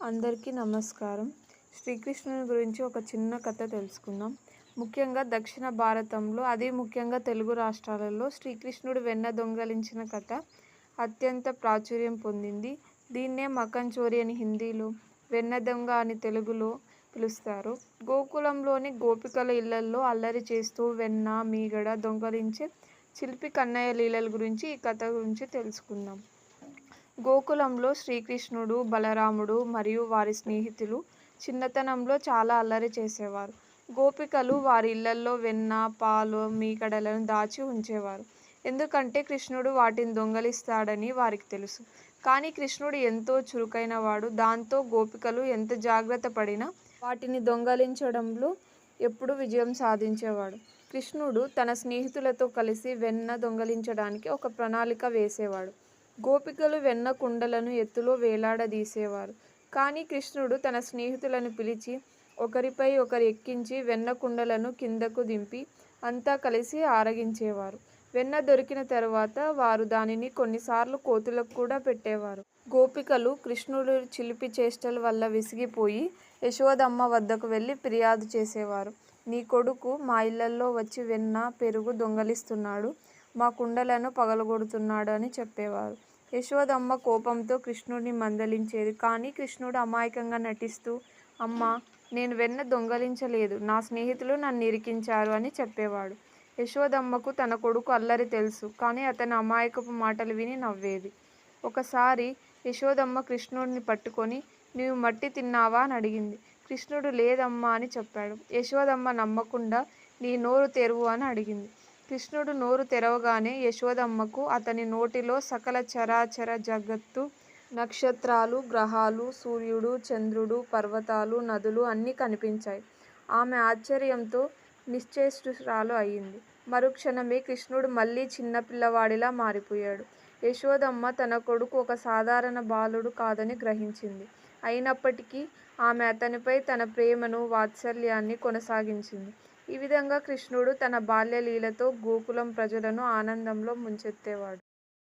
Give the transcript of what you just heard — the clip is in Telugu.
అందరికీ నమస్కారం. శ్రీకృష్ణుని గురించి ఒక చిన్న కథ తెలుసుకుందాం. ముఖ్యంగా దక్షిణ భారతంలో, ముఖ్యంగా తెలుగు రాష్ట్రాలలో శ్రీకృష్ణుడు వెన్న దొంగిలించిన కథ అత్యంత ప్రాచుర్యం పొందింది. దీన్నే మఖన్ చోరీ అని హిందీలో, వెన్న దొంగ అని తెలుగులో పిలుస్తారు. గోకులంలోని గోపికల ఇళ్లల్లో అల్లరి చేస్తూ వెన్న, మీగడ దొంగిలించే చిలిపి కన్నయ్య లీలల గురించి ఈ కథ గురించి తెలుసుకుందాం. గోకులంలో శ్రీకృష్ణుడు, బలరాముడు మరియు వారి స్నేహితులు చిన్నతనంలో చాలా అల్లరి చేసేవారు. గోపికలు వారి ఇళ్లల్లో వెన్న, పాలు, మీగడలను దాచి ఉంచేవారు. ఎందుకంటే కృష్ణుడు వాటిని దొంగిలిస్తాడని వారికి తెలుసు. కానీ కృష్ణుడు ఎంతో చురుకైనవాడు. దాంతో గోపికలు ఎంత జాగ్రత్త పడినా వాటిని దొంగిలించడంలో ఎప్పుడూ విజయం సాధించేవాడు. కృష్ణుడు తన స్నేహితులతో కలిసి వెన్న దొంగిలించడానికి ఒక ప్రణాళిక వేసేవాడు. గోపికలు వెన్న కుండలను ఎత్తులో వేలాడదీసేవారు. కానీ కృష్ణుడు తన స్నేహితులను పిలిచి ఒకరిపై ఒకరు ఎక్కించి వెన్న కుండలను కిందకు దింపి అంతా కలిసి ఆరగించేవారు. వెన్న దొరికిన తరువాత వారు దానిని కొన్నిసార్లు కోతులకు కూడా పెట్టేవారు. గోపికలు కృష్ణుడు చిలిపి చేష్టల వల్ల విసిగిపోయి యశోదమ్మ వద్దకు వెళ్ళి ఫిర్యాదు చేసేవారు. నీ కొడుకు మా ఇళ్లల్లో వచ్చి వెన్న, పెరుగు దొంగిలిస్తున్నాడు, మా కుండలను పగలగొడుతున్నాడు అని చెప్పేవారు. యశోదమ్మ కోపంతో కృష్ణుడిని మందలించేది. కానీ కృష్ణుడు అమాయకంగా నటిస్తూ, అమ్మా, నేను వెన్న దొంగిలించలేదు, నా స్నేహితులు నన్ను ఇరికించారు అని చెప్పేవాడు. యశోదమ్మకు తన కొడుకు అల్లరి తెలుసు, కానీ అతని అమాయకపు మాటలు విని నవ్వేది. ఒకసారి యశోదమ్మ కృష్ణుడిని పట్టుకొని, నీవు మట్టి తిన్నావా అని అడిగింది. కృష్ణుడు లేదమ్మా అని చెప్పాడు. యశోదమ్మ నమ్మకుండా, నీ నోరు తెరువు అని అడిగింది. కృష్ణుడు నోరు తెరవగానే యశోదమ్మకు అతని నోటిలో సకల చరాచర జగత్తు, నక్షత్రాలు, గ్రహాలు, సూర్యుడు, చంద్రుడు, పర్వతాలు, నదులు అన్నీ కనిపించాయి. ఆమె ఆశ్చర్యంతో నిశ్చేష్టురాలు అయింది. మరుక్షణమే కృష్ణుడు మళ్ళీ చిన్నపిల్లవాడిలా మారిపోయాడు. యశోదమ్మ తన కొడుకు ఒక సాధారణ బాలుడు కాదని గ్రహించింది. అయినప్పటికీ ఆమె అతనిపై తన ప్రేమను, వాత్సల్యాన్ని కొనసాగించింది. ఈ విధంగా కృష్ణుడు తన బాల్య లీలతో గోకులం ప్రజలను ఆనందంలో ముంచెత్తేవాడు.